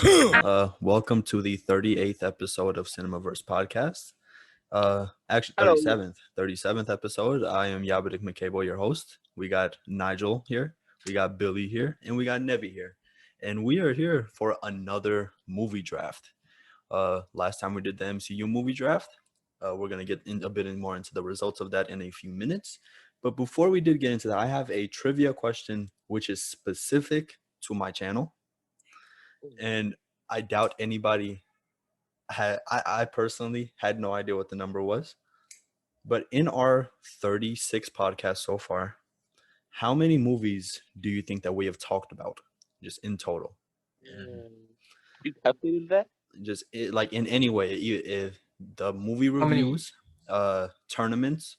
Welcome to the 38th episode of Cinemaverse Podcast. Actually, Hello. 37th episode. I am Yabadik McCable, your host. We got Nigel here, we got Billy here, and we got Nevi here. And we are here for another movie draft. Last time we did the MCU movie draft. We're going to get a bit more into the results of that in a few minutes. But before we did get into that, I have a trivia question which is specific to my channel. And I doubt anybody I personally had no idea what the number was. But in our 36 podcasts so far, how many movies do you think that we have talked about just in total? You calculated that? Just like in any way, if the movie reviews, tournaments,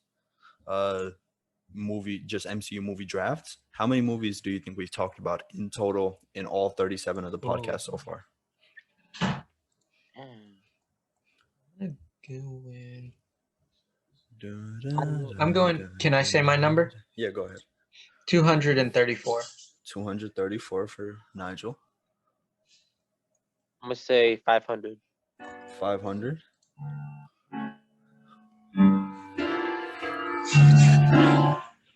just MCU movie drafts, how many movies do you think we've talked about in total in all 37 of the podcasts so far? I'm going. Can I say my number? Yeah, go ahead. 234. 234 for Nigel. I'm gonna say 500. 500.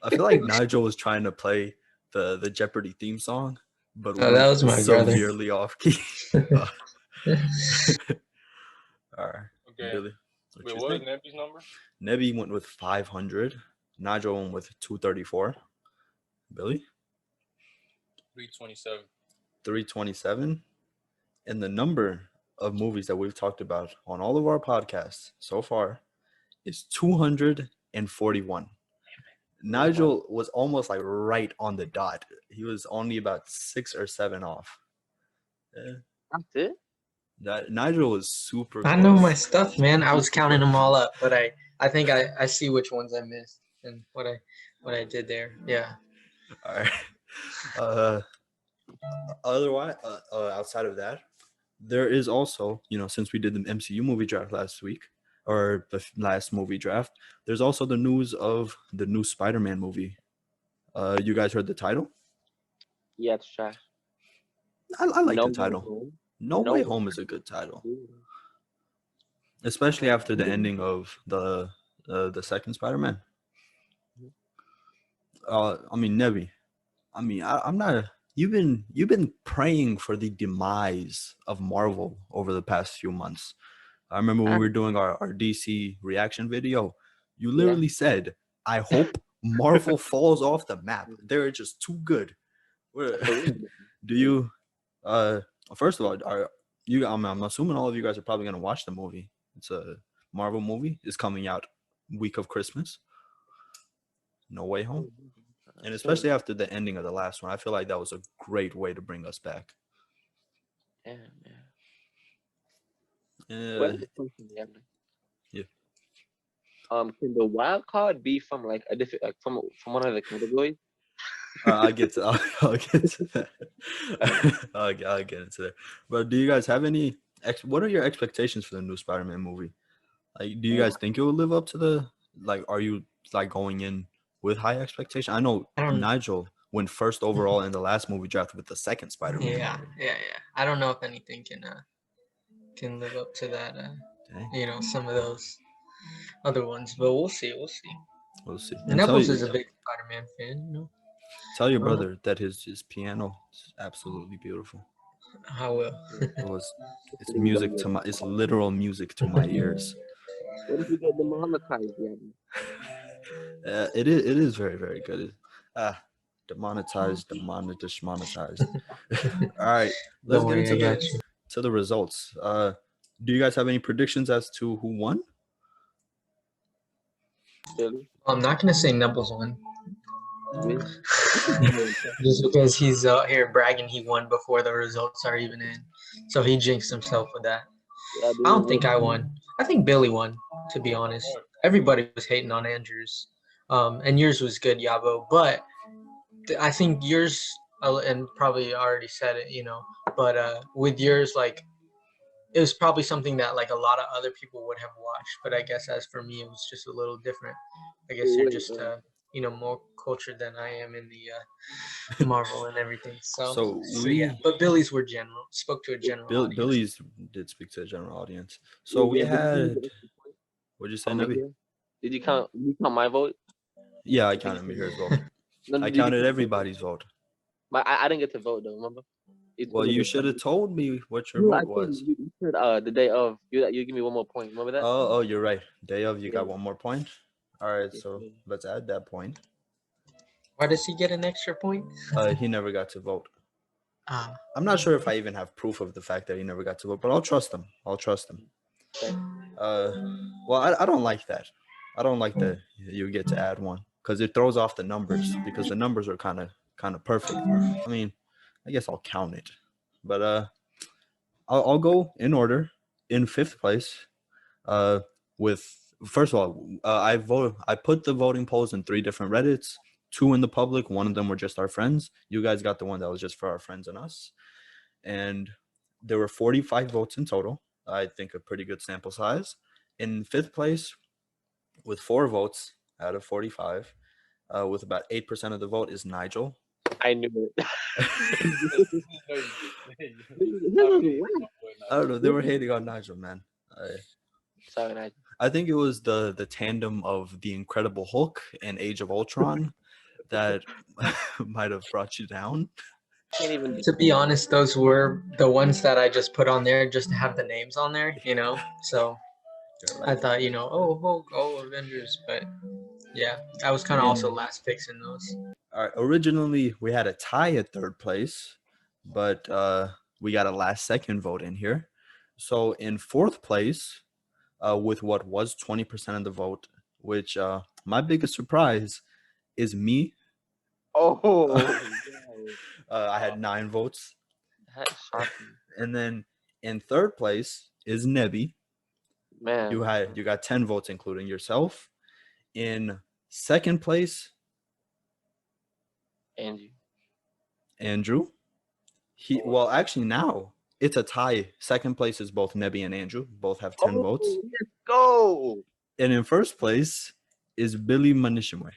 I feel like Nigel was trying to play the Jeopardy theme song, but that was my severely off key. All right. Okay. Billy, Wait, what was Nebi's number? Nebi went with 500. Nigel went with 234. Billy? 327. 327. And the number of movies that we've talked about on all of our podcasts so far is 241. Nigel was almost like right on the dot. He was only about 6 or 7 off. That's it? That Nigel was super I close. know my stuff, man. I was counting them all up, but I think I see which ones I missed and what I did there. Yeah. All right. Otherwise, outside of that, there is also, since we did the MCU movie draft last week, or the last movie draft, there's also the news of the new Spider-Man movie. You guys heard the title? Yeah, it's trash. I like the title. No Way Home is a good title, especially after the ending of the second Spider-Man. Nevi. I'm not. You've been praying for the demise of Marvel over the past few months. I remember when we were doing our DC reaction video, you literally said, "I hope Marvel falls off the map. They're just too good." Do you? First of all, I'm assuming all of you guys are probably gonna watch the movie. It's a Marvel movie. It's coming out week of Christmas. No Way Home. And especially after the ending of the last one, I feel like that was a great way to bring us back. Yeah. Yeah. Can the wild card be from like a different, like from one of the categories? I'll get to that. I'll get into that. But do you guys have any? What are your expectations for the new Spider-Man movie? Like, do you guys think it will live up to the? Like, are you like going in with high expectation? I know Nigel went first overall in the last movie draft with the second Spider-Man. Yeah. I don't know if anything can live up to that. Some of those other ones, but we'll see. We'll see. Neville's is a big Spider-Man fan, Tell your brother that his piano is absolutely beautiful. I will. It's music it's literal music to my ears. What if you get demonetized? It is very, very good. Demonetized. All right, let's get into the results. Do you guys have any predictions as to who won? I'm not gonna say Nubbles won. Just because he's out here bragging he won before the results are even in. So he jinxed himself with that. I don't think I won. I think Billy won, to be honest. Everybody was hating on Andrews. And yours was good, Yabo. But I think yours, and probably already said it, but with yours, like, it was probably something that like a lot of other people would have watched. But I guess as for me, it was just a little different. I guess you're just more cultured than I am in the Marvel and everything. So yeah. But Billy's were general. spoke to a general audience. Billy's did speak to the general audience. So we had. What'd you say, Nabi? Did you count my vote? Yeah, I counted Mihir's vote. I counted everybody's vote. But I didn't get to vote though. Remember? Well, you should have told me what your vote was. You said the day of. You give me one more point. Remember that? Oh, you're right. Day of, you got Yeah. one more point. All right, Yes, so sir. let's add that point. Why does he get an extra point? He never got to vote. Ah, I'm not sure if I even have proof of the fact that he never got to vote, but I'll trust him. Okay. Well, I don't like that. I don't like that you get to add one because it throws off the numbers because the numbers are kind of perfect. I mean, I guess I'll count it, but I'll go in order. In fifth place, with first of all, I put the voting polls in 3 different Reddits, 2 in the public. One of them were just our friends. You guys got the one that was just for our friends and us, and there were 45 votes in total. I think a pretty good sample size. In fifth place, with 4 votes out of 45, with about 8% of the vote, is Nigel. I knew it. I don't know. They were hating on Nigel, man. Sorry, Nigel. I think it was the tandem of The Incredible Hulk and Age of Ultron that might have brought you down. Can't even. to be honest, those were the ones that I just put on there just to have the names on there, So I thought, oh, Hulk, oh, Avengers, but yeah, I was kind of also last picks in those. All right, originally we had a tie at third place, but we got a last second vote in here. So in fourth place, with what was 20% of the vote, which my biggest surprise is me. Oh. I had 9 votes. That's shocking. And then in third place is Nebi. Man. You got 10 votes, including yourself. In second place, Andrew. Well, actually now it's a tie. Second place is both Nebi and Andrew. Both have 10 votes. Let's go. And in first place is Billy Manishimwe,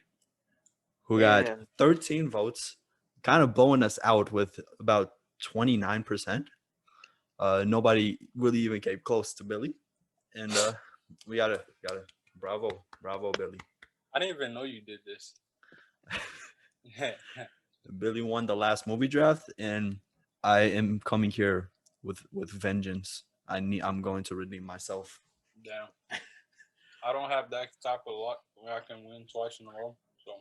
who got 13 votes, kind of blowing us out with about 29%. Nobody really even came close to Billy. And we gotta bravo Billy. I didn't even know you did this. Billy won the last movie draft, and I am coming here with vengeance. I'm going to redeem myself. Damn. I don't have that type of luck where I can win twice in a row. So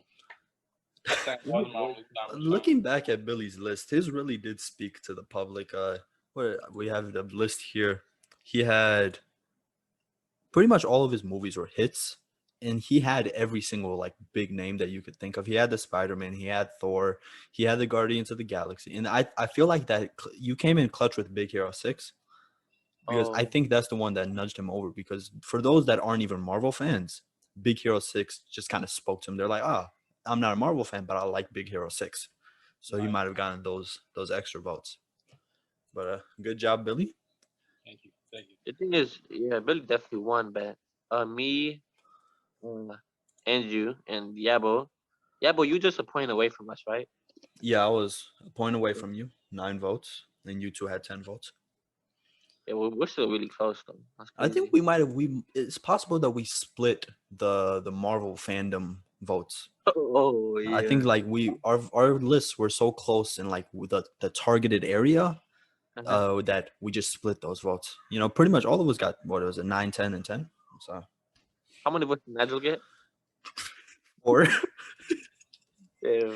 I think that was my only time. Looking back at Billy's list, his really did speak to the public. We have the list here. He had pretty much all of his movies were hits, and he had every single big name that you could think of. He had the Spider-Man, he had Thor, he had the Guardians of the Galaxy, and I feel like that you came in clutch with Big Hero 6 because I think that's the one that nudged him over. Because for those that aren't even Marvel fans, Big Hero 6 just kind of spoke to him. They're like, I'm not a Marvel fan, but I like Big Hero 6, so he might have gotten those extra votes. But good job, Billy. Thank you. The thing is, Billy definitely won, but me, Andrew, and Yabo, you just a point away from us, right? Yeah, I was a point away from you, 9 votes, and you 2 had 10 votes. Yeah, we're still really close though. I think we might have. It's possible that we split the Marvel fandom votes. Oh yeah. I think our lists were so close in with the targeted area. That we just split those votes. Pretty much all of us got, what was it, 9, 10, and 10. So how many votes did Nigel get? 4. Yeah.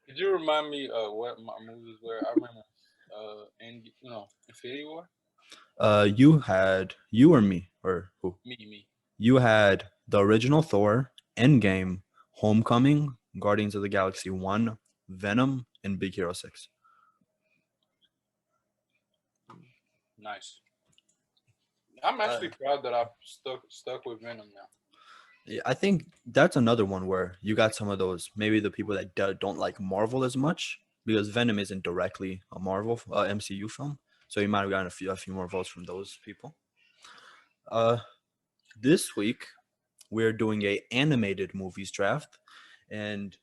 Could you remind me what my movies were? I remember Infinity War. You or me or who? Me. You had the original Thor, Endgame, Homecoming, Guardians of the Galaxy 1, Venom, and Big Hero 6. Nice. I'm actually proud that I stuck with Venom now. Yeah, I think that's another one where you got some of those, maybe the people that don't like Marvel as much, because Venom isn't directly a Marvel MCU film, so you might have gotten a few more votes from those people. This week we're doing a animated movies draft, and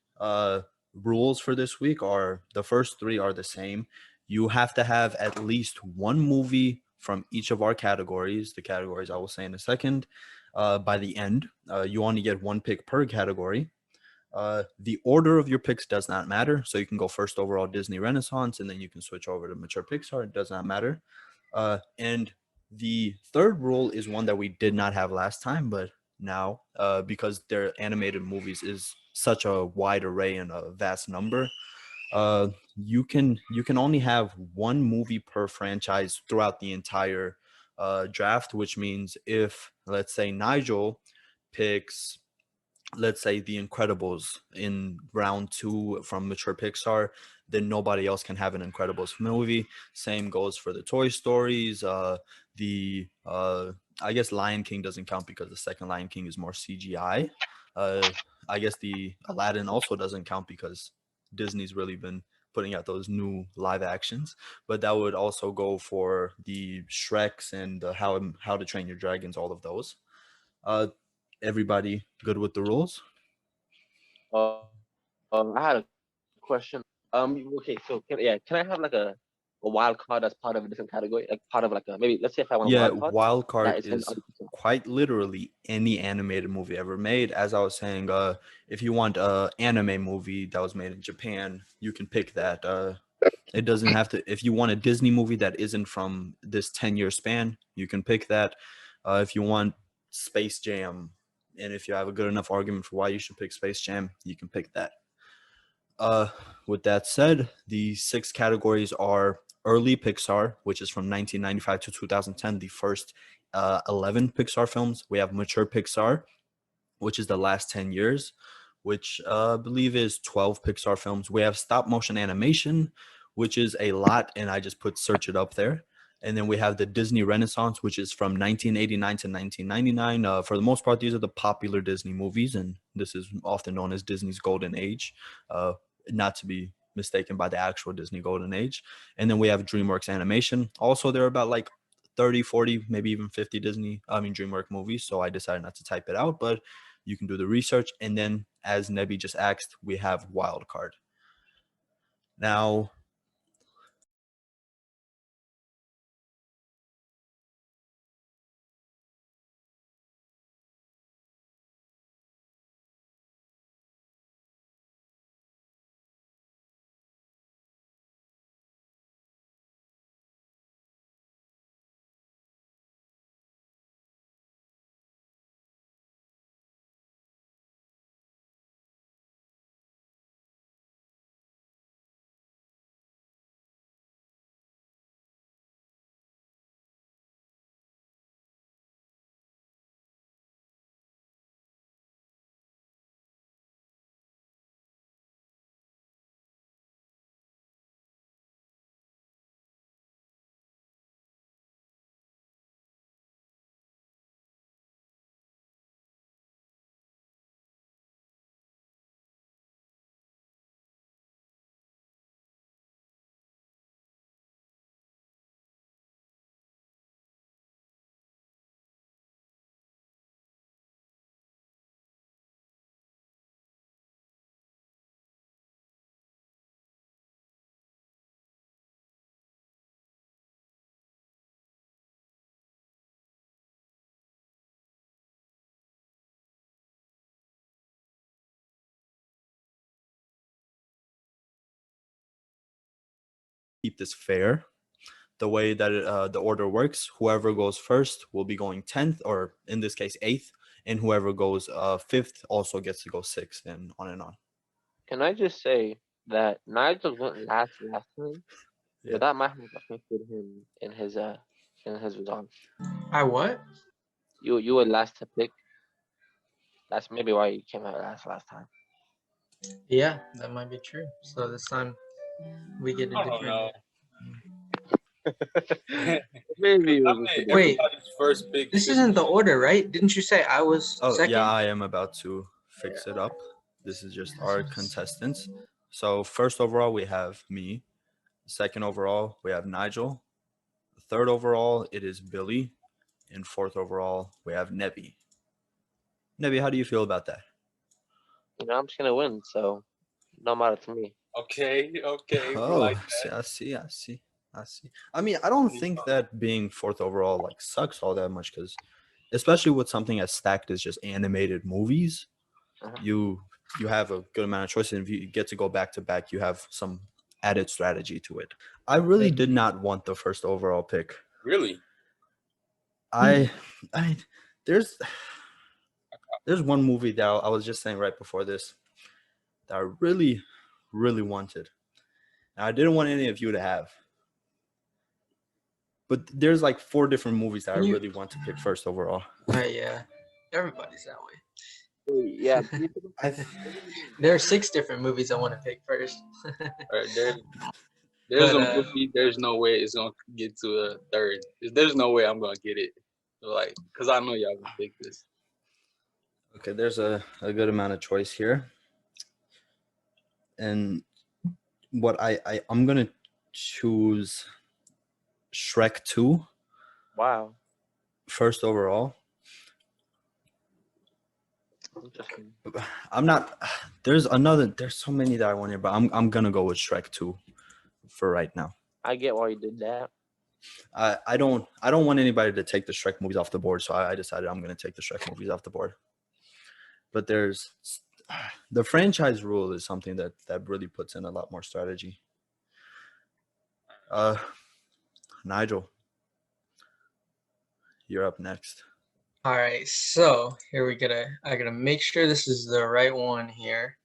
rules for this week are the first 3 are the same. you have to have at least one movie from each of our categories, the categories I will say in a second. By the end, you only get one pick per category. The order of your picks does not matter. So you can go first overall Disney Renaissance, and then you can switch over to mature Pixar. It does not matter. And the third rule is one that we did not have last time, but now, because their animated movies is such a wide array and a vast number, you can only have one movie per franchise throughout the entire draft, which means if, let's say, Nigel picks, let's say, The Incredibles in round 2 from mature Pixar, then nobody else can have an Incredibles movie. Same goes for the Toy Stories. The I guess Lion King doesn't count because the second Lion King is more CGI. I guess the Aladdin also doesn't count because Disney's really been putting out those new live actions. But that would also go for the Shreks and the How to Train Your Dragons, all of those. Everybody good with the rules? Uh, I had a question. Okay, so can I have like a wild card that's part of a different category, like part of like a, maybe let's say if I want a Yeah, wild card wild card that is in is other people. quite literally any animated movie ever made. As I was saying, if you want a anime movie that was made in Japan, you can pick that. It doesn't have to. If you want a Disney movie that isn't from this 10-year span, you can pick that. If you want Space Jam, and if you have a good enough argument for why you should pick Space Jam, you can pick that. With that said, the 6 categories are early Pixar, which is from 1995 to 2010, the first 11 Pixar films. We have mature Pixar, which is the last 10 years, which I believe is 12 Pixar films. We have stop motion animation, which is a lot, and I just put Search It Up there. And then we have the Disney Renaissance, which is from 1989 to 1999. For the most part, these are the popular Disney movies, and this is often known as Disney's Golden Age, not to be mistaken by the actual Disney Golden Age. And then we have DreamWorks Animation. Also, there are about like 30, 40, maybe even 50 DreamWorks movies, so I decided not to type it out, but you can do the research. And then, as Nebi just asked, we have wild card. Now, keep this fair. The way that the order works, whoever goes first will be going 10th, or in this case 8th, and whoever goes 5th also gets to go 6th, and on and on. Can I just say that Nigel went last time, Yeah. but that might have affected him in his results. I what? You were last to pick. That's maybe why you came out last time. Yeah, that might be true. So this time we get a I don't different. know. Maybe it I was mean, just Wait. everybody's first pick. This should isn't the be- order, right? Didn't you say I was Oh, second? yeah, I am about to fix it up. This is just our contestants. So first overall, we have me. Second overall, we have Nigel. Third overall, it is Billy. And fourth overall, we have Nebi. Nebi, how do you feel about that? I'm just gonna win, so no matter to me. Okay, okay. We Oh, like I see. I mean, I don't think that being fourth overall like sucks all that much because, especially with something as stacked as just animated movies, Uh-huh. you have a good amount of choices. And if you get to go back to back, you have some added strategy to it. I really did not want the first overall pick. really. I there's one movie that I was just saying right before this that I really, really wanted. And I didn't want any of you to have. But there's like 4 different movies that I really want to pick first overall. Yeah, everybody's that way. Yeah. There are 6 different movies I want to pick first. Right, there's But, a movie. There's no way it's gonna get to a third. There's no way I'm gonna get it. Like, cause I know y'all gonna pick this. Okay, there's a good amount of choice here. And what I'm gonna choose Shrek 2 Wow. first overall. Interesting. I'm not there's so many that I want here, but I'm gonna go with Shrek 2 for right now. I get why you did that. I don't want anybody to take the Shrek movies off the board, so I decided I'm gonna take the Shrek movies off the board. But there's the franchise rule is something that really puts in a lot more strategy. Nigel, you're up next. all right, so here I gotta make sure this is the right one here,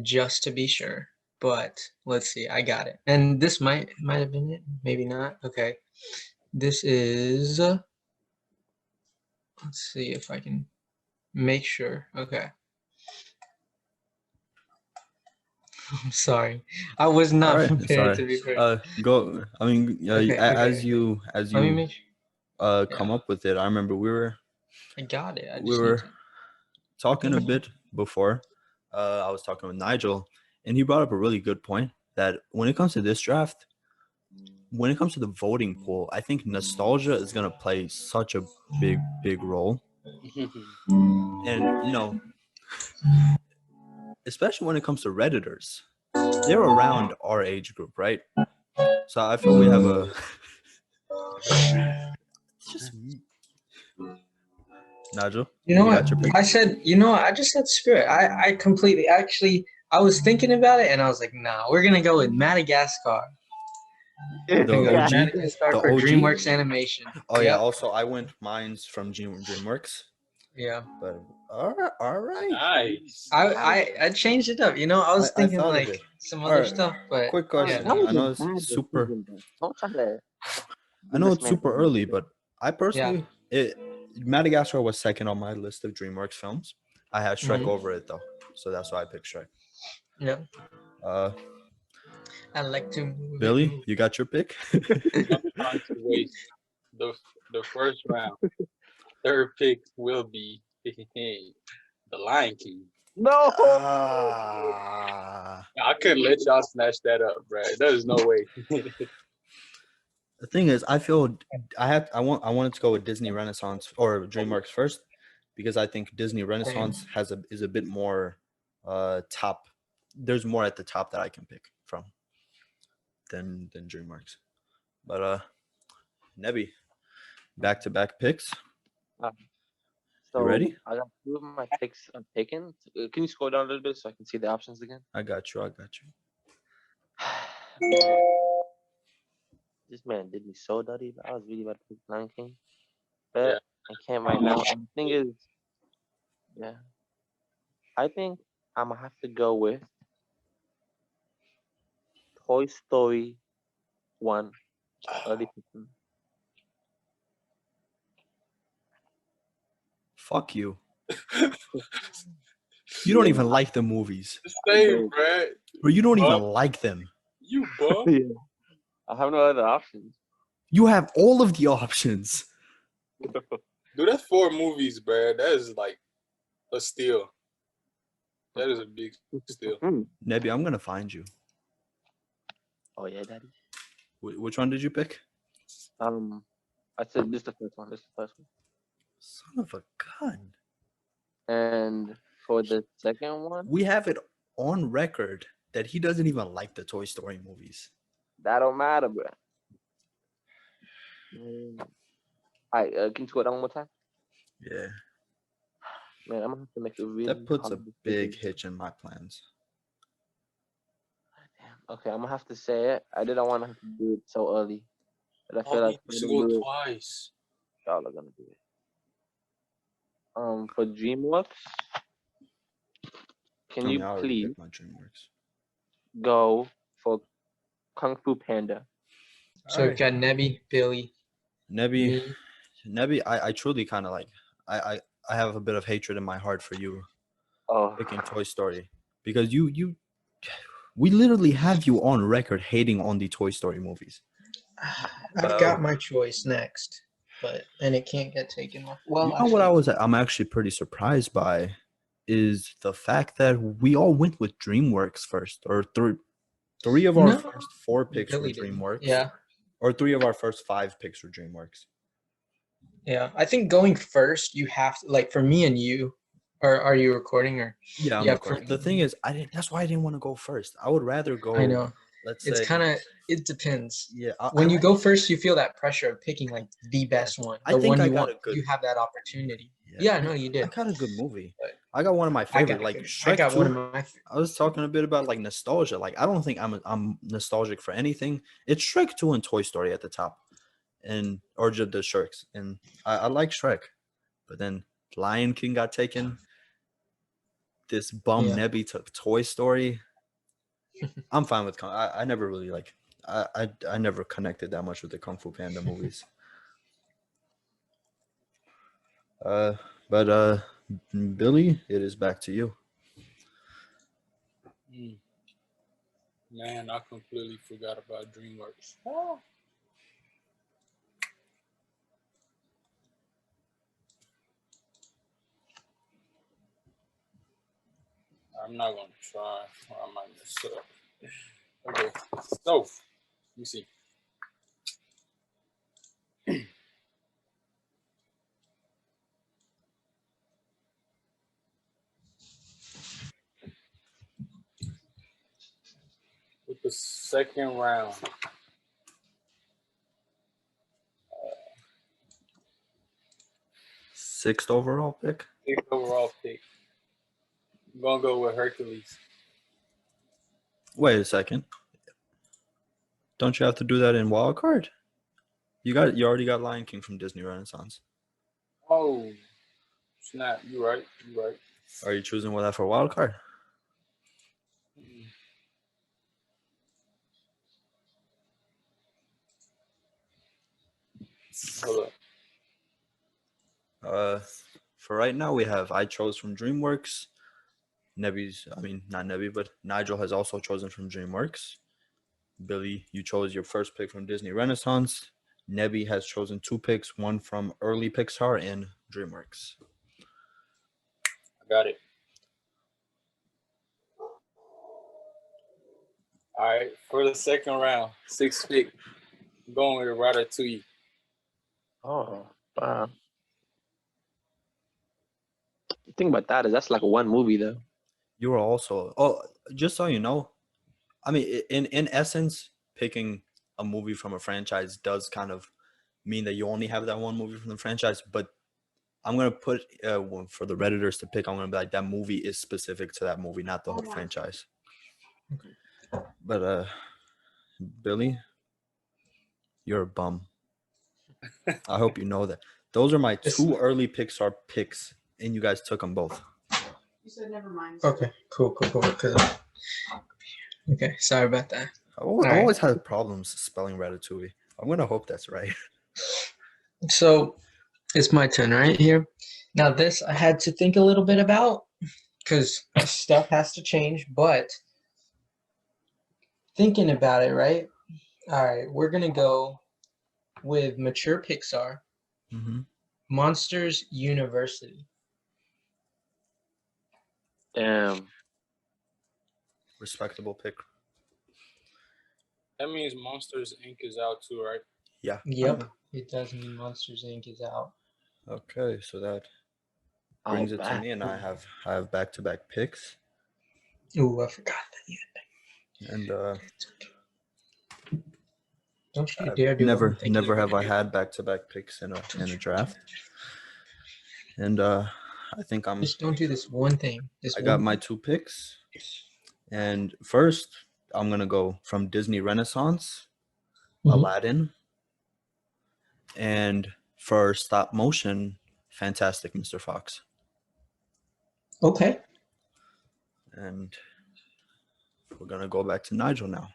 just to be sure. But let's see, I got it. And this might have been it, maybe not. Okay, this is. Let's see if I can make sure. Okay. I'm sorry, I was not All right, prepared to sorry. be fair. Go. I mean, as you Let me make sure. come up with it, I remember I got it. I we just were need to. talking a bit before. I was talking with Nigel, and he brought up a really good point that when it comes to this draft, when it comes to the voting pool, I think nostalgia is going to play such a big role. And, especially when it comes to Redditors, they're around our age group, right? So I feel we have a. It's just me. Nigel, You know you what? got your pick? I said, I just said Spirit. I completely, actually, I was thinking about it and I was like, nah, we're going to go with Madagascar. The OG? Madagascar The for OG? DreamWorks Animation. Oh, yeah. Yep. Also, I went mine's from DreamWorks. Yeah. But all right. Nice. I changed it up. I was I thinking thought of like it. some other Alright, stuff, but Quick question. Yeah. I know it's super. Don't try to. I know it's super early, but I personally, Yeah. Madagascar was second on my list of DreamWorks films. I had Shrek Mhm. over it though, so that's why I picked Shrek. Yeah. Uh, I like to move Billy, it. you got your pick? I'm trying to waste the first round. Third pick will be the Lion King. No. Ah. I couldn't let y'all snatch that up, bro. There's no way. The thing is, I feel I wanted to go with Disney Renaissance or DreamWorks first because I think Disney Renaissance is a bit more top. There's more at the top that I can pick from than DreamWorks. But Nebby, back-to-back picks. So You ready? I got 2 of my picks taken. Can you scroll down a little bit so I can see the options again? I got you. Man, this man did me so dirty. I was really about to pick Lion King, but Yeah. I can't right now. And the thing is, yeah, I think I'm gonna have to go with Toy Story 1. Early picking. Fuck you. You don't even like the movies, Same, bro. or you don't even Bum. like them. You bum. Yeah. I have no other options. You have all of the options. Dude, that's 4 movies, bro. That is like a steal. That is a big steal. Nebby, I'm gonna find you. Oh yeah, Daddy. Which one did you pick? I said this is the first one. This is the first one. Son of a gun. And for the second one, We have it on record that he doesn't even like the Toy Story movies. That don't matter, bro. All right, can you score that one more time? Yeah, Man, I'm gonna have to make a really that puts a hard big decision. hitch in my plans. Damn. Okay, I'm gonna have to say it. I didn't want to have to do it so early, but I feel Oh, like you if I should don't go do it, twice. y'all are gonna do it. For DreamWorks, can I mean, you I already please picked my DreamWorks. go for Kung Fu Panda? So we've got Nebby, Billy, Nebby, me. Nebby, I truly kind of like. I have a bit of hatred in my heart for you Oh, picking Toy Story because we literally have you on record hating on the Toy Story movies. I've got my choice next, and it can't get taken off. Well, You know what I'm actually pretty surprised by is the fact that we all went with DreamWorks first, or three of our No, first 4 picks were Billy didn't. DreamWorks. Yeah, Or 3 of our first 5 picks were DreamWorks. yeah. I think going first, you have to like for me and you. Or are you recording or? Yeah, I'm Yeah, recording. The thing is, that's why I didn't want to go first. I would rather go. I know. Let's It's say. kind of it depends. Yeah. When you go first, you feel that pressure of picking like the best one, I the think one I you got want. a good. You have that opportunity. Yeah, no, you I did. got a good movie. But I got one of my I favorite, got like I Shrek got 2. one of my. I was talking a bit about like nostalgia. Like I don't think I'm nostalgic for anything. It's Shrek 2 and Toy Story at the top, and or just the Shreks. And I like Shrek, but then Lion King got taken. This bum Yeah. Nebby took Toy Story. I'm fine with I never really like I never connected that much with the Kung Fu Panda movies. But Billy, it is back to you. Man, I completely forgot about DreamWorks. I'm not gonna try, or I might mess up. Okay, so let me see. With the second round, 6th overall pick. 6th overall pick, I'm gonna go with Hercules. Wait a second. Don't you have to do that in wild card? You already got Lion King from Disney Renaissance. Oh, snap! You right. Are you choosing that for wild card? Hold up. For right now, I chose from DreamWorks. Not Nebby, but Nigel has also chosen from DreamWorks. Billy, you chose your first pick from Disney Renaissance. Nebby has chosen 2 picks, one from early Pixar and DreamWorks. I got it. All right, for the second round, 6th pick, I'm going with Ratatouille. oh, wow. The thing about that is that's like one movie though. You were also just so you know, I mean, in essence, picking a movie from a franchise does kind of mean that you only have that one movie from the franchise. But I'm gonna put for the Redditors to pick. I'm gonna be like that movie is specific to that movie, not the whole franchise. But Billy, you're a bum. I hope you know that. Those are my 2 early Pixar picks, and you guys took them both. You said never mind. Okay, cool. Okay, sorry about that. I always had problems spelling Ratatouille. I'm gonna hope that's right. So it's my turn right here. Now this I had to think a little bit about because stuff has to change, but thinking about it, right? All right, we're gonna go with mature Pixar, Monsters University. Damn. Respectable pick. That means Monsters Inc. is out too, right? Yeah. Yep, it does mean Monsters Inc. is out. Okay, so that brings it to me, and I have back-to-back picks. Ooh, I forgot that. And Don't you dare do what I'm thinking never you're have I gonna do. had back-to-back picks in a draft. And I think Just don't do this one thing. I got my 2 picks. And first, I'm gonna go from Disney Renaissance, Mhm. Aladdin, and for stop motion, Fantastic Mr. Fox. Okay. And we're gonna go back to Nigel now.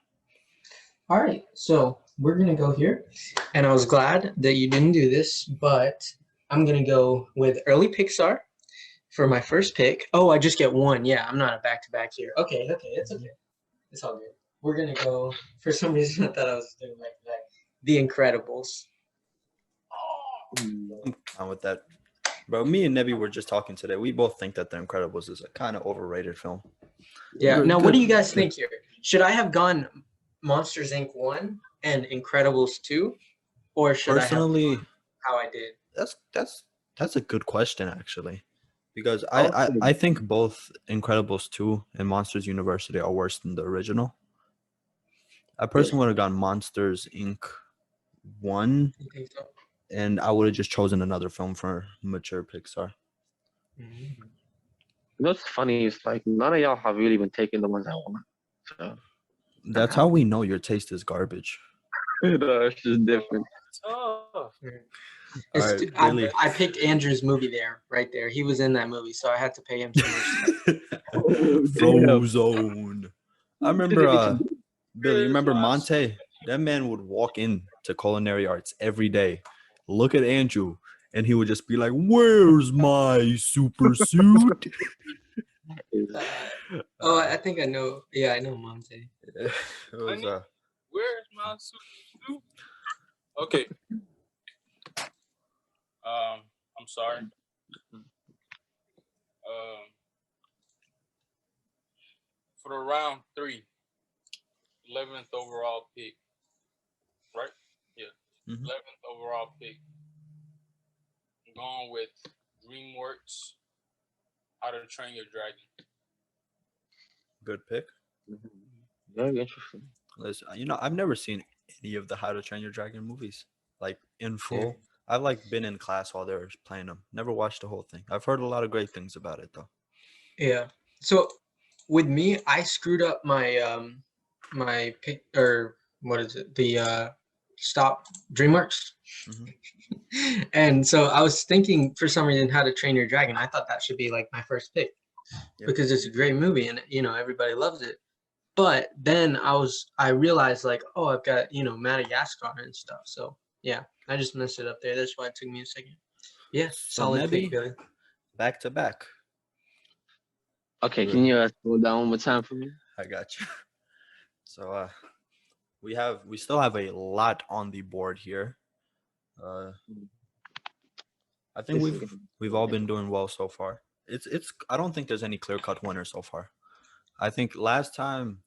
All right. So we're gonna go here, and I was glad that you didn't do this, but I'm gonna go with early Pixar for my first pick. Oh, I just get one. Yeah, I'm not a back-to-back here. Okay. It's okay. It's all good. We're gonna go. For some reason, I thought I was doing back-to-back. The Incredibles. Mm. I'm fine with that. Bro, me and Nebi were just talking today. We both think that The Incredibles is a kind of overrated film. Yeah. Good- Now, what good- do you guys good. think here? Should I have gone Monsters Inc. 1 and Incredibles 2, or should I have Personally, gone how I did? that's a good question actually, because I would say- I think both Incredibles 2 and Monsters University are worse than the original. I personally would have gone Monsters Inc. 1, You think so? and I would have just chosen another film for mature Pixar. Mhm. You know what's funny is like none of y'all have really been taking the ones I want. So That's how we know your taste is garbage. it's just different. Tough. It's All right, t- Billy. I picked Andrew's movie there, right there. He was in that movie, so I had to pay him some respect. Frozone. I remember Billy, you Here's remember my Monte? That man would walk in to culinary arts every day, look at Andrew, and he would just be like, "Where's my super suit?" Oh, I think I know. Yeah, I know Monte. It was Where's my suit? Okay. I'm sorry. For the round 3, 11th overall pick, right? Yeah, Mhm. 11th overall pick. I'm going with DreamWorks, How to Train Your Dragon. good pick. Very interesting. Listen, I've never seen any of the How to Train Your Dragon movies like in full. Yeah. I've like been in class while they were playing them. Never watched the whole thing. I've heard a lot of great things about it though. Yeah. So with me, I screwed up my my pick, or what is it? The stop DreamWorks. Mhm. And so I was thinking for some reason How to Train Your Dragon. I thought that should be like my first pick Yeah. because it's a great movie and everybody loves it. But then I realized like, oh, I've got Madagascar and stuff. So yeah, I just messed it up there. That's why it took me a second. Yeah, So solid Nebi, pick, Billy. back to back. Okay, can you slow down one more time for me? I got you. So we still have a lot on the board here. I think This is we've all been doing well so far. It's I don't think there's any clear-cut winner so far. I think last time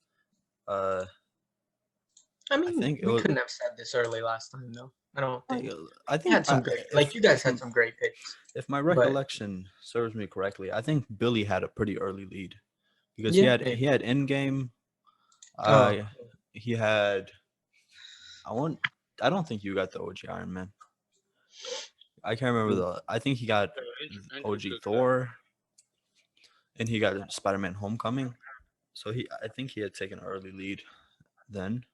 I mean, think it we was- couldn't have said this early last time, though. I don't think. I We think had some great, like you guys had some great picks. If my recollection serves me correctly, I think Billy had a pretty early lead because Yeah, he had Endgame. Oh. He had. I don't think you got the OG Iron Man. I can't remember I think he got OG Thor, and he got Spider-Man: Homecoming. So I think he had taken an early lead then.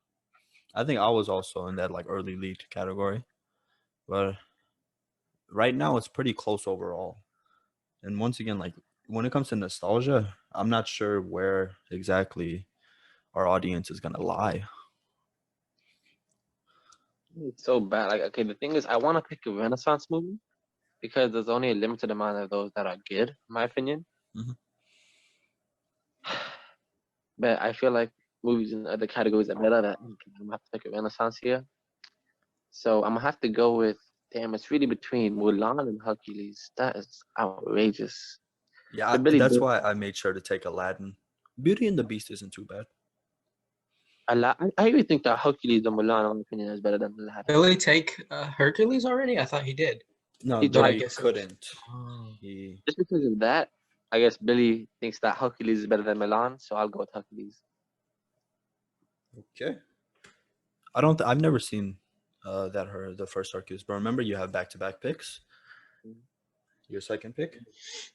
I think I was also in that like early lead category, but right now it's pretty close overall. And once again, like when it comes to nostalgia, I'm not sure where exactly our audience is gonna lie. It's so bad. Like, okay, the thing is, I want to pick a Renaissance movie because there's only a limited amount of those that are good, in my opinion. Mhm. But I feel like movies in other categories are better. That I'm gonna have to pick a Renaissance here. So I'm gonna have to go with. Damn, it's really between Mulan and Hercules. That is outrageous. Yeah, But Billy, that's why I made sure to take Aladdin. Beauty and the Beast isn't too bad. I even think that Hercules and Mulan, in my opinion, is better than Aladdin. Billy take Hercules already? I thought he did. No, He but tried. he I guess it was- couldn't. Oh. He Just because of that, I guess Billy thinks that Hercules is better than Mulan, so I'll go with Hercules. Okay. I've never seen the first Hercules, but remember you have back-to-back picks. Your second pick?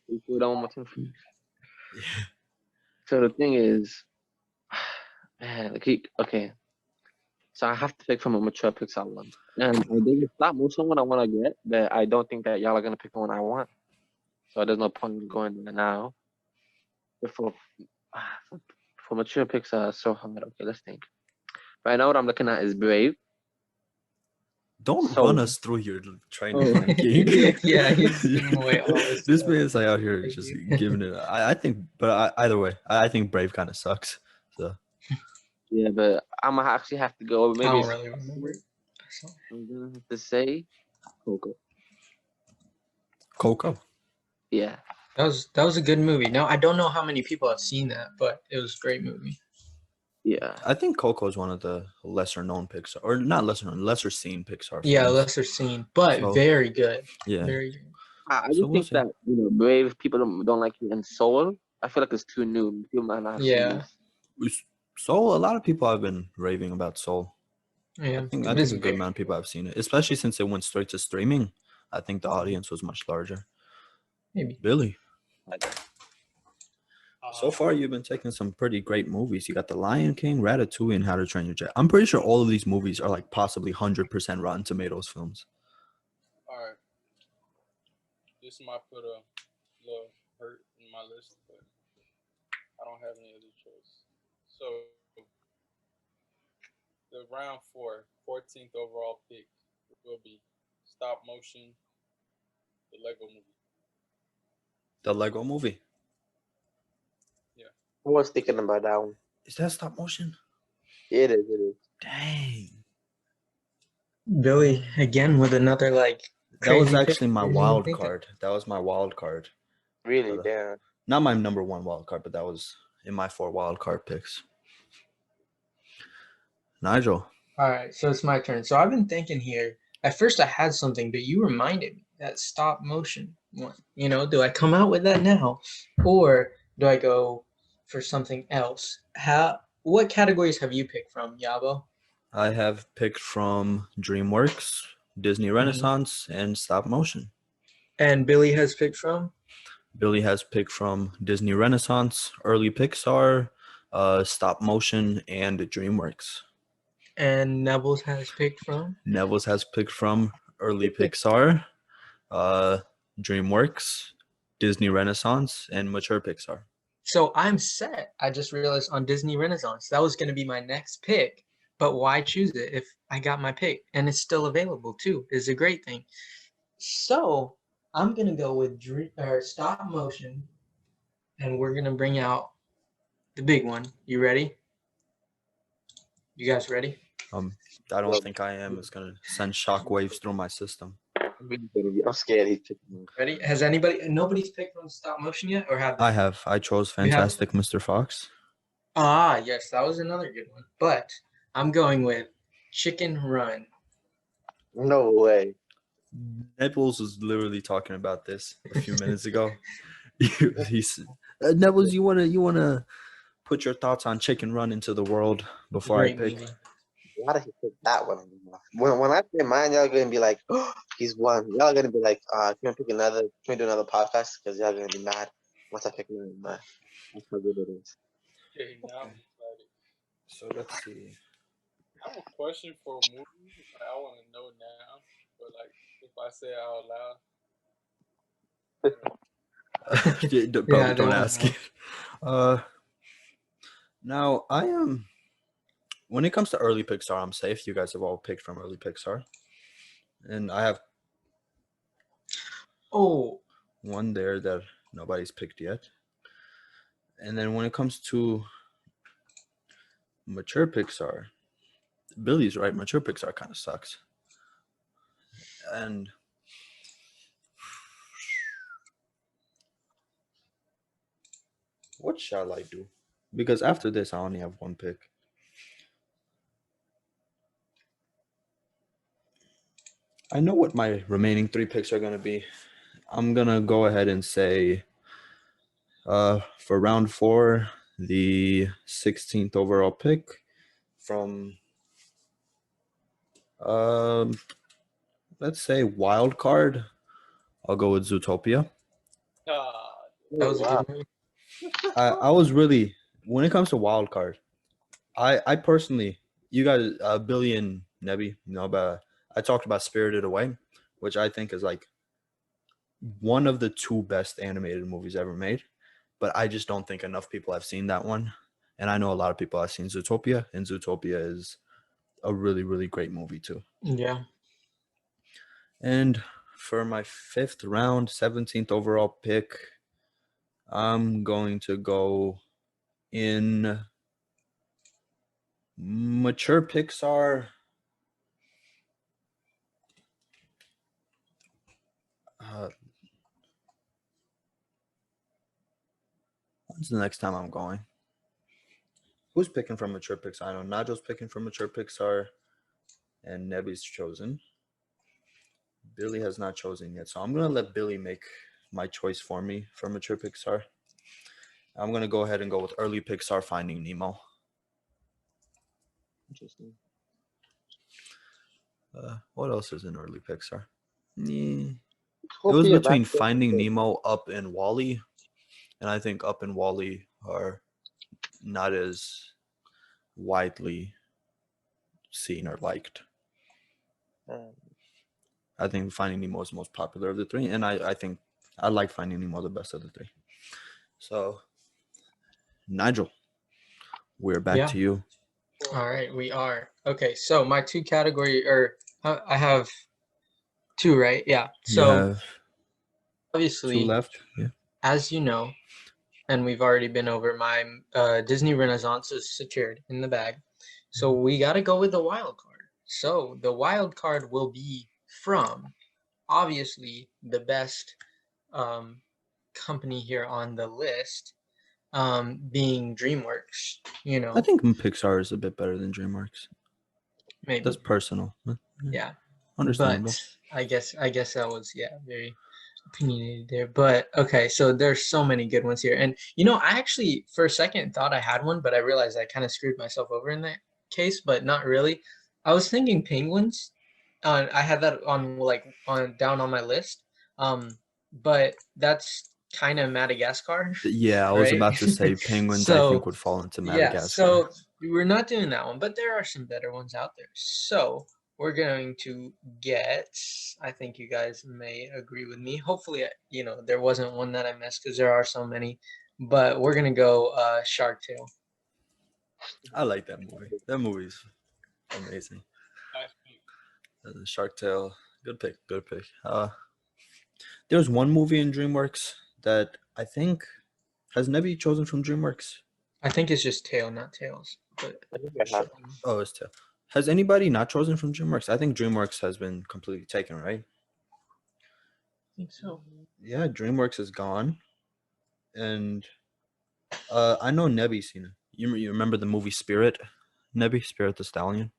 We do that one more time. Yeah. So the thing is, man, okay. So I have to pick from a mature Pixar one. And there's a stop motion one I want to get, but I don't think that y'all are gonna pick the one I want. So there's no point in going there now. But for mature Pixar, it's so hard. Okay, let's think. Right now, what I'm looking at is Brave. Don't So- run us through your training Oh. ranking. Yeah, he's giving away all this This stuff. man's like out here Thank just you. giving it. I think, but either way, I think Brave kind of sucks. So Yeah, but I'm gonna actually have to go. I Maybe don't it's- really remember. I'm gonna have to say Coco. Coco. Yeah. That was a good movie. Now I don't know how many people have seen that, but it was a great movie. Yeah. I think Coco is one of the lesser known Pixar, or not lesser known, lesser seen Pixar. Yeah, films. lesser seen, but So- very good. Yeah. Very good. I So just we'll think see. that Brave people don't like it, and Soul. I feel like it's too new. People might not have seen Yeah. this. Soul. A lot of people have been raving about Soul. Yeah, I think it is a good very amount of people have seen it, especially since it went straight to streaming. I think the audience was much larger. maybe. Billy, Uh, so far you've been taking some pretty great movies. You got The Lion King, Ratatouille, and How to Train Your Dragon. I'm pretty sure all of these movies are like possibly 100% Rotten Tomatoes films. all right. This might put a little hurt in my list, but I don't have any other choice. So the round 4, 14th overall pick will be stop motion, the Lego movie. The Lego Movie. I was thinking about that one. Is that stop motion? It is. It is. Dang. Billy again with another like. That was crazy pick. actually my Didn't even wild think of- card. That was my wild card. Really, Brother. damn. Not my number one wild card, but that was in my 4 wild card picks. Nigel. All right, so it's my turn. So I've been thinking here. At first, I had something, but you reminded me that stop motion one. Do I come out with that now, or do I go for something else? What categories have you picked from, Yabo? I have picked from DreamWorks, Disney Renaissance, and stop motion. And Billy has picked from. Billy has picked from Disney Renaissance, early Pixar, stop motion, and DreamWorks. And Neville's has picked from. Neville's has picked from early Pixar, DreamWorks, Disney Renaissance, and mature Pixar. So I'm set. I just realized on Disney Renaissance that was going to be my next pick. But why choose it if I got my pick and it's still available too? Is a great thing. So I'm gonna go with stop motion, and we're gonna bring out the big one. You ready? You guys ready? I don't think I am. It's gonna send shockwaves through my system. I'm scared he's picking me. Ready? Has nobody's picked from stop motion yet, or have they? I have. I chose You have- Fantastic Mr. Fox. Ah, yes, that was another good one. But I'm going with Chicken Run. No way. Nebbles was literally talking about this a few minutes ago. He said, Nebbles, you wanna put your thoughts on Chicken Run into the world before I Great pick? movie. Why did he pick that one? When I say mine, y'all gonna be like, oh, he's won. Y'all gonna be like, can we do another podcast? Because y'all gonna be mad once I pick mine. But that's how good it is. Okay, now I'm excited. So let's see. I have a question for a movie. I want to know now, but like if I say it out loud, Probably don't don't ask know. it. Now I am. When it comes to early Pixar, I'm safe. You guys have all picked from early Pixar, and I have Oh, one there that nobody's picked yet. And then when it comes to mature Pixar, Billy's right. Mature Pixar kind of sucks. And what shall I do? Because after this, I only have one pick. I know what my remaining 3 picks are going to be. I'm going to go ahead and say for round 4, the 16th overall pick from let's say wild card, I'll go with Zootopia. That was a Wow. good movie. I was really, when it comes to wild card, I personally, you guys, Billy and Nebby, but I talked about Spirited Away, which I think is like one of the two best animated movies ever made. But I just don't think enough people have seen that one. And I know a lot of people have seen Zootopia, and Zootopia is a really, really great movie too. Yeah. And for my 5th round, 17th overall pick, I'm going to go in mature Pixar. When's the next time I'm going? Who's picking from mature Pixar? I know Nigel's picking from mature Pixar, and Nebby's chosen. Billy has not chosen yet, so I'm gonna let Billy make my choice for me for mature Pixar. I'm gonna go ahead and go with early Pixar, Finding Nemo. Interesting. What else is in early Pixar? It was between Finding Nemo, Up, and Wall-E, and I think Up and Wall-E are not as widely seen or liked. I think Finding Nemo is the most popular of the three, and I think I like Finding Nemo the best of the three. So, Nigel, we're back to you. All right, we are. Okay, so my two category, or I have two, right? Yeah. So obviously, 2 left. Yeah. as you know, and we've already been over, my Disney Renaissance is secured in the bag. So we got to go with the wild card. So the wild card will be from, obviously, the best company here on the list, being DreamWorks. I think Pixar is a bit better than DreamWorks. Maybe. That's personal. Yeah. Understandable. But I guess that was very opinionated there. But okay, so there's so many good ones here. And I actually for a second thought I had one, but I realized I kind of screwed myself over in that case, but not really. I was thinking Penguins. I had that on down on my list. But that's kind of Madagascar. Yeah, I was right? about to say Penguins, I think, would fall into Madagascar. Yeah, so we're not doing that one, but there are some better ones out there. So we're going to get, I think you guys may agree with me. Hopefully, there wasn't one that I missed because there are so many. But we're going to go Shark Tale. I like that movie. That movie's amazing. Shark Tale, good pick. There's one movie in DreamWorks that I think, has Nebby chosen from DreamWorks? I think it's just Tale, not Tales. But oh, it's Tale. Has anybody not chosen from DreamWorks? I think DreamWorks has been completely taken, right? I think so. Yeah, DreamWorks is gone. And I know Nebby's seen it. You remember the movie Spirit? Nebby, Spirit the Stallion?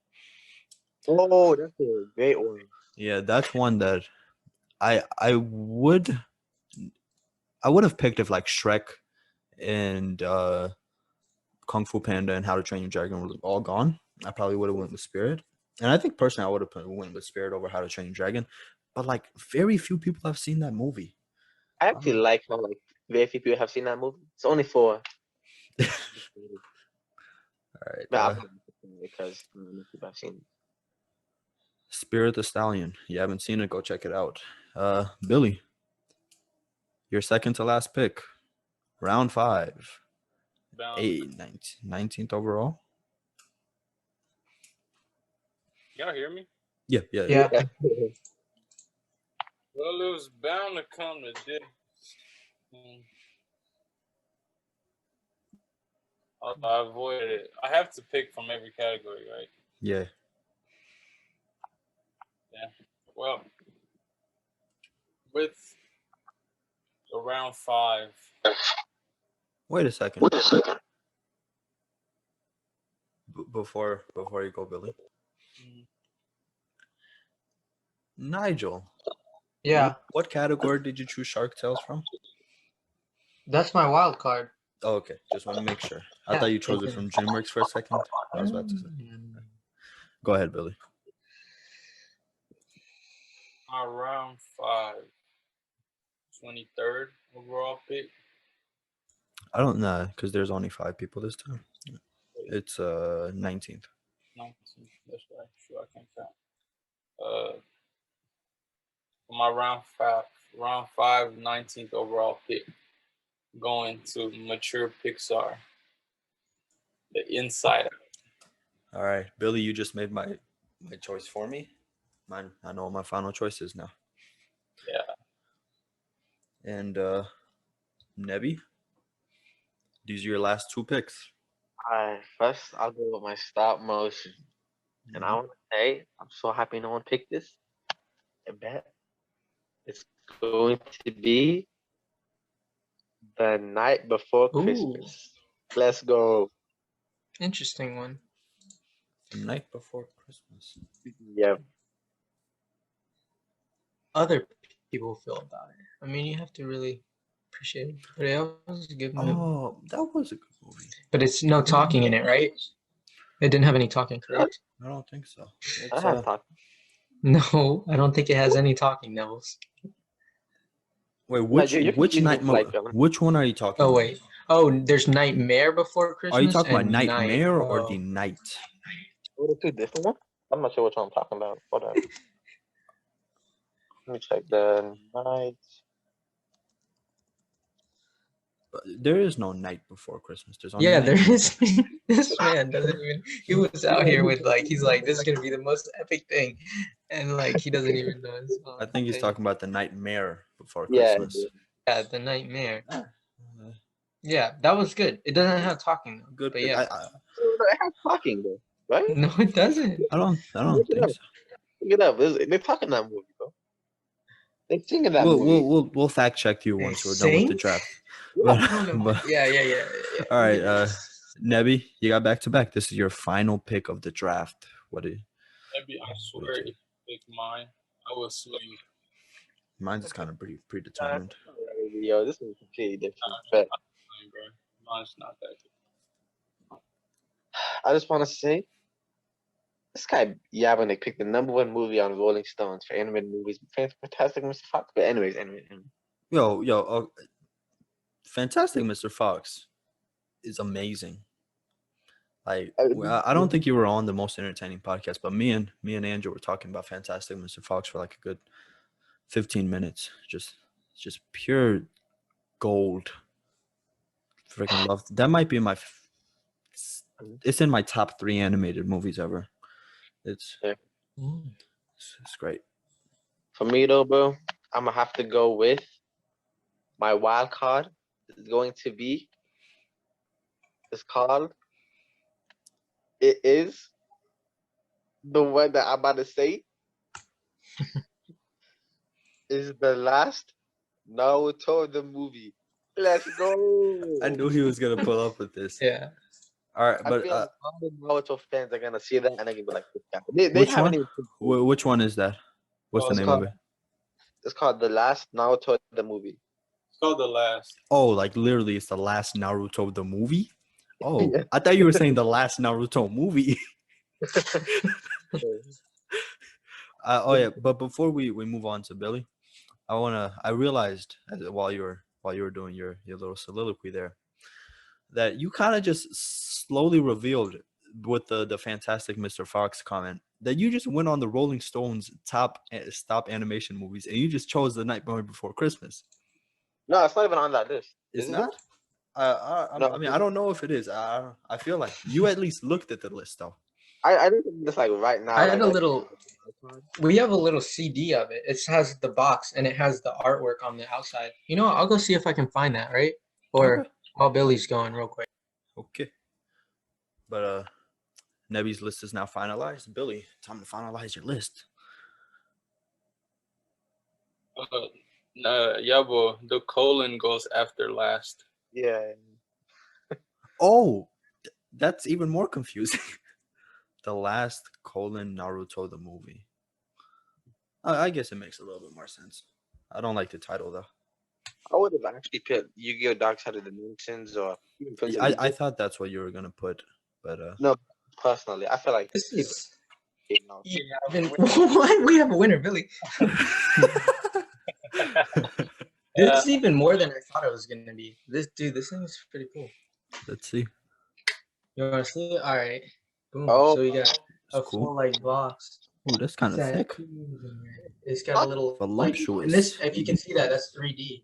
Oh, that's a great one. Yeah, that's one that I would have picked if like Shrek and Kung Fu Panda and How to Train Your Dragon were all gone. I probably would have went with Spirit. And I think personally I would have went with Spirit over How to Train Your Dragon. But like very few people have seen that movie. I actually like how very few people have seen that movie. It's only 4. All right. But because people have seen it. Spirit the Stallion. You haven't seen it, go check it out. Billy, your second to last pick. Round 5. 19th overall. Y'all hear me? Yeah. Yeah. Well, it was bound to come to this. I avoided it. I have to pick from every category, right? Yeah. Well, with around 5. Wait a second. Before you go, Billy. Nigel. Yeah. What category did you choose Shark Tales from? That's my wild card. Oh, okay. Just want to make sure. I thought you chose it from DreamWorks for a second. I was about to say. Go ahead, Billy. My round 5, 23rd overall pick. I don't know because there's only 5 people this time. It's 19th. 19th. That's right. Sure, I can't count. For my round 5, 19th overall pick, going to mature Pixar, The Inside Out. All right, Billy, you just made my choice for me. Mine. I know what my final choice is now. Yeah. And Nebby, these are your last 2 picks. Alright, first I'll go with my stop motion. And I want to say, I'm so happy no one picked this. I bet it's going to be The Night Before Ooh. Christmas. Let's go. Interesting one. The Night Before Christmas. Yeah. Other people feel about it. I mean, you have to really appreciate it. But it was a good movie. Oh, that was a good movie. But it's no talking in it, right? It didn't have any talking, correct? I don't think so. I It's, have talked. No, I don't think it has any talking, Nevils. wait, you're which confusing night? like, Which one are you talking? Oh about? wait. Oh, there's Nightmare Before Christmas. Are you talking about and Nightmare or oh. The Night? What are two different ones? I'm not sure which one I'm talking about. Hold on. Let me check the night. But there is no Night Before Christmas. There's only Yeah, Nightmare. there is. This man doesn't even. He was out here with like, he's like, this is gonna be the most epic thing, and like he doesn't even know his song. I think he's talking about The Nightmare Before Yeah. Christmas. Yeah, The Nightmare. Uh, Yeah, that was good. It doesn't have talking though. Good But pick. yeah. It has talking though, right? No, it doesn't. I don't Look it think up. so. Look it up. They're talking that movie, bro. They sing in that movie. We'll fact check you They once we're done with the sing? draft. I don't know. But- Yeah. all right, Nebby, you got back to back. This is your final pick of the draft. What do you? Maybe I swear if you pick mine, I will sue you. Mine's kind of pretty predetermined. Yo, this is completely different. But Mine's not that good. I just want to say, this guy Yabanik picked the #1 movie on Rolling Stones for animated movies. Fantastic Mr. Fox. But anyways. Yo, Fantastic Mr. Fox is amazing. Like, I don't think you were on the most entertaining podcast, but me and Andrew were talking about Fantastic Mr. Fox for like a good 15 minutes. Just pure gold. Freaking love. That might be it's in my top 3 animated movies ever. It's great. For me though, bro, I'm gonna have to go with my wild card. Is going to be. It's called. It is the one that I'm about to say. Is the last Naruto the movie. Let's go. I knew he was gonna pull up with this. Yeah. All right, I but feel like all the Naruto fans are gonna see that and they're gonna be like, this guy. They which haven't one? even. Which one is that? What's the it's name called- of it? It's called The Last Naruto the movie. It's called The Last. Oh, like literally, it's the last Naruto the movie. Oh, Yeah. I thought you were saying the last Naruto movie. Oh yeah, but before we move on to Billy, I realized while you were doing your little soliloquy there, that you kind of just slowly revealed with the Fantastic Mr. Fox comment that you just went on the Rolling Stones top animation movies and you just chose The Nightmare Before Christmas. No, it's not even on that list. It's Isn't not. it? I mean, I don't know if it is. I feel like you at least looked at the list though. I think it's like right now. I had like, a little. We have a little CD of it. It has the box and it has the artwork on the outside. You know, I'll go see if I can find that. Right? Or Okay. while Billy's going, real quick. Okay. But Nebby's list is now finalized. Billy, time to finalize your list. Yeah, but the colon goes after last. Yeah. Oh, that's even more confusing. The Last Naruto the movie. I guess it makes a little bit more sense. I don't like the title though. I would have actually picked Yu-Gi-Oh! Dark Side of the Dimensions or even Prince of I Egypt. thought that's what you were gonna put, but No, personally. I feel like This people is hating on. yeah. What? We have a winner, Billy. This is even more than I thought it was gonna be. This thing is pretty cool. Let's see. You want to see it? All right. Boom. Oh. So we got a It's cool. full like box. Ooh, that's kind of thick. It's got a little Voluptuous. and this, if you can see that, that's 3D,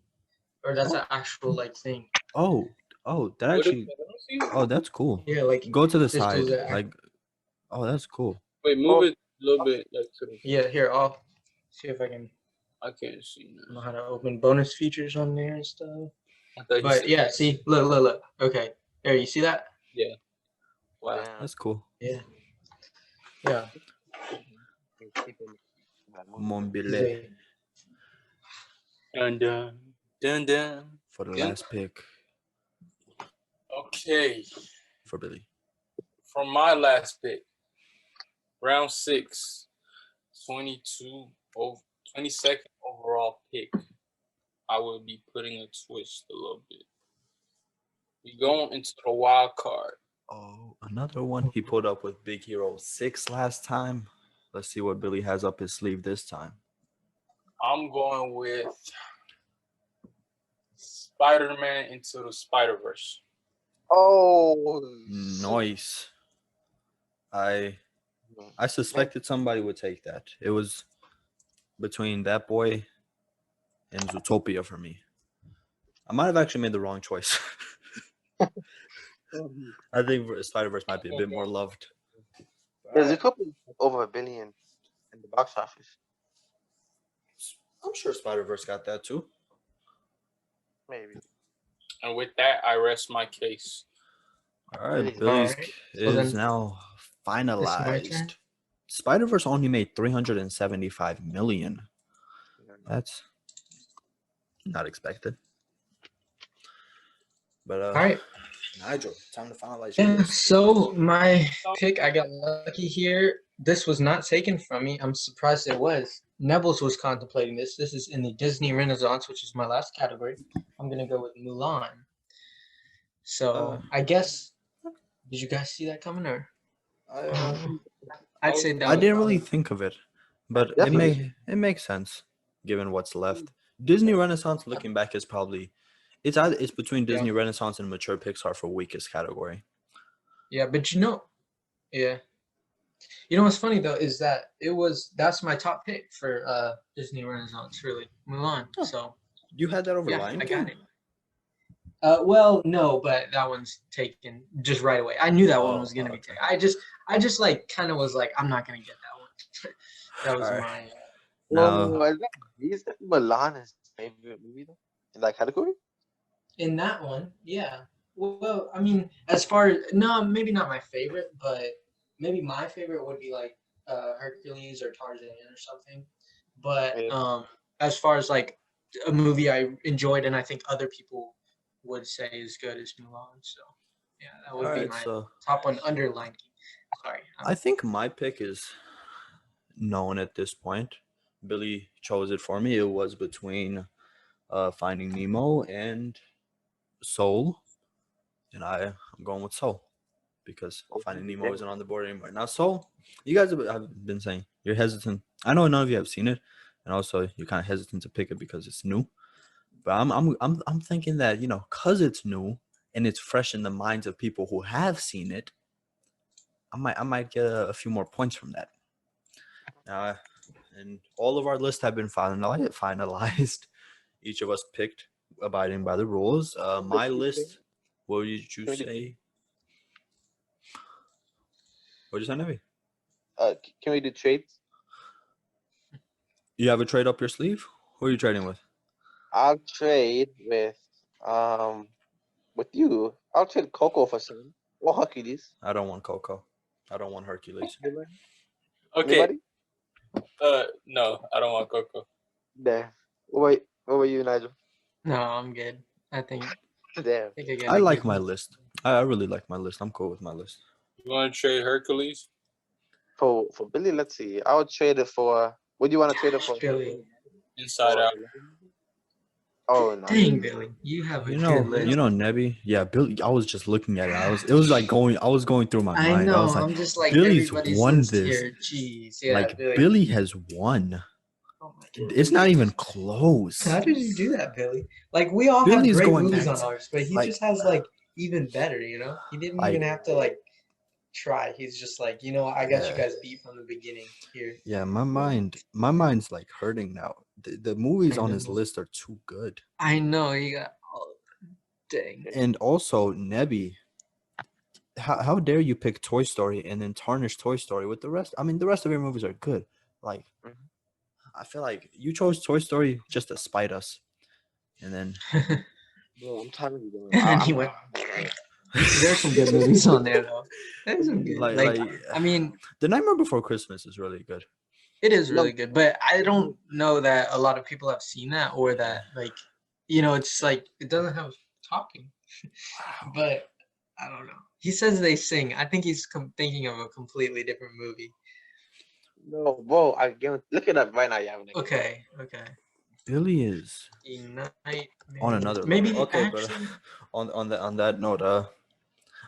or that's an actual like thing. Oh, that actually. Oh, that's cool. Yeah, like Go to the this side. is a- Like, oh, that's cool. Wait, move it a little bit like to the. yeah. Here, I'll see if I can I can't see now. know how to open bonus features on there and stuff. I thought you But said- yeah, see, look. Okay, there. You see that? Wow. Yeah. That's cool. Yeah. Montbellier Dun dun dun dun. for the Yeah. last pick Okay. for Billy. From my last pick, round 6, 22nd overall pick, I will be putting a twist a little bit. We going into the wild card. Oh, another one. He pulled up with Big Hero 6 last time. Let's see what Billy has up his sleeve this time. I'm going with Spider-Man Into the Spider-Verse. Oh. Nice. I suspected somebody would take that. It was between that boy and Zootopia for me. I might have actually made the wrong choice. I think Spider-Verse might be a bit more loved. There's a couple over $1 billion in the box office. I'm sure Spider-Verse got that too. Maybe. And with that, I rest my case. All right, Billy's Billy's back. is So then- now my turn? finalized. Spider-Verse only made 375 million. That's not expected. But All right. Nigel, time to finalize your Yeah, list. so my pick, I got lucky here. This was not taken from me. I'm surprised it was. Nebbles was contemplating this. This is in the Disney Renaissance, which is my last category. I'm gonna go with Mulan. So I guess, did you guys see that coming, or I'd say that. I was didn't probably- really think of it, but Definitely. it makes sense given what's left. Disney Renaissance, looking back, is probably it's between Disney Renaissance and mature Pixar for weakest category. Yeah, but yeah. You know what's funny though is that that's my top pick for Disney Renaissance, really, Mulan. Oh. So You had that over yeah, Lion I King? got it. Well, no, but that one's taken just right away. I knew that one was gonna be okay. taken. I just like kind of was like, I'm not gonna get that one. That was Alright. my. No. Is that Mulan his favorite movie though? In that category? In that one, yeah. Well, I mean, as far as no, maybe not my favorite, but maybe my favorite would be like Hercules or Tarzan or something. But as far as like a movie I enjoyed and I think other people would say is good as Mulan, so yeah, that would be Alright, my so top one under Lion King. Sorry. I think my pick is known at this point. Billy chose it for me. It was between Finding Nemo and Soul, and I'm going with Soul because Finding Nemo isn't on the board anymore. Now Soul, you guys have been saying you're hesitant. I know none of you have seen it, and also you're kind of hesitant to pick it because it's new. But I'm thinking that, you know, cause it's new and it's fresh in the minds of people who have seen it, I might get a few more points from that. And all of our lists have been finalized. Each of us picked abiding by the rules. My list, what did you say? What did you say, Nevi? Can we do trades? You have a trade up your sleeve? Who are you trading with? I'll trade with you. I'll trade Coco for some. Or Hercules. I don't want Coco. I don't want Hercules. Okay. Anybody? No, I don't want Coco. There. What were you, Nigel? No, I'm good. I think There. I like my list. I really like my list. I'm cool with my list. You want to trade Hercules? For Billy, let's see. I would trade it for. What do you want to trade it for? Billy. Inside Out. Oh no. Dang, Billy, you have a You good know, list. Nebby. Yeah, Billy. I was just looking at it. I was going through my I mind. I know. was like, I'm just like Billy's everybody's won list this. here. Jeez, yeah, Like Billy. Billy has won. Oh my God. It's not even close. How did you do that, Billy? Like we all Billy's have great going movies back on to- ours, but he like- just has like even better. You know, he didn't Like- even have to like try. He's just like, you know, I got you Yeah. guys beat from the beginning here. Yeah, my mind's like hurting now. The movies I on his know. list are too good. I know you got. Oh, dang. And also, Nebby, how dare you pick Toy Story and then tarnish Toy Story with the rest? I mean, the rest of your movies are good. Like, Mhm. I feel like you chose Toy Story just to spite us. And then, Bro, I'm tired of you. And he went. There's some good movies on there though. There's some good. Like, I mean, The Nightmare Before Christmas is really good. it is really good, but I don't know that a lot of people have seen that or that like, you know, it's like it doesn't have talking. But I don't know. He says they sing. I think he's thinking of a completely different movie. No, bro, look it up right now, yeah. Okay. Billy is Night. on another maybe level. Okay, actually, but on that note,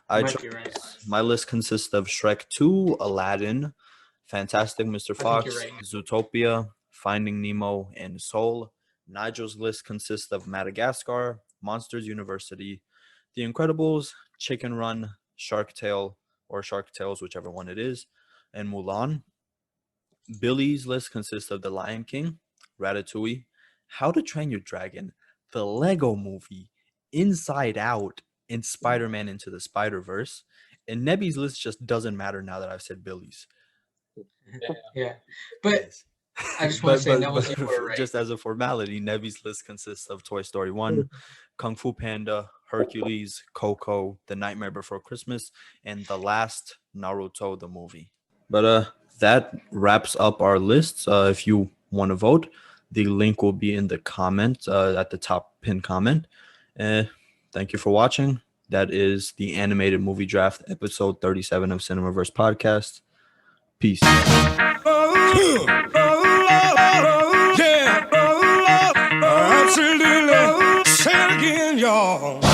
I might chose, be right. my list consists of Shrek 2, Aladdin, Fantastic Mr. think Fox, you're right. Zootopia, Finding Nemo, and Soul. Nigel's list consists of Madagascar, Monsters University, The Incredibles, Chicken Run, Shark Tale, or Shark Tales, whichever one it is, and Mulan. Billy's list consists of The Lion King, Ratatouille, How to Train Your Dragon, The Lego Movie, Inside Out, and Spider-Man Into the Spider-Verse. And Nebby's list just doesn't matter now that I've said Billy's. Yeah, but I just want to say that was you were right. Just as a formality, Nebby's list consists of Toy Story 1, Kung Fu Panda, Hercules, Coco, The Nightmare Before Christmas, and the last Naruto the movie. But that wraps up our lists. If you want to vote, the link will be in the comment at the top pinned comment. Thank you for watching. That is the animated movie draft, episode 37 of Cinemaverse Podcast. Peace. Yeah, absolutely. Say it again, y'all.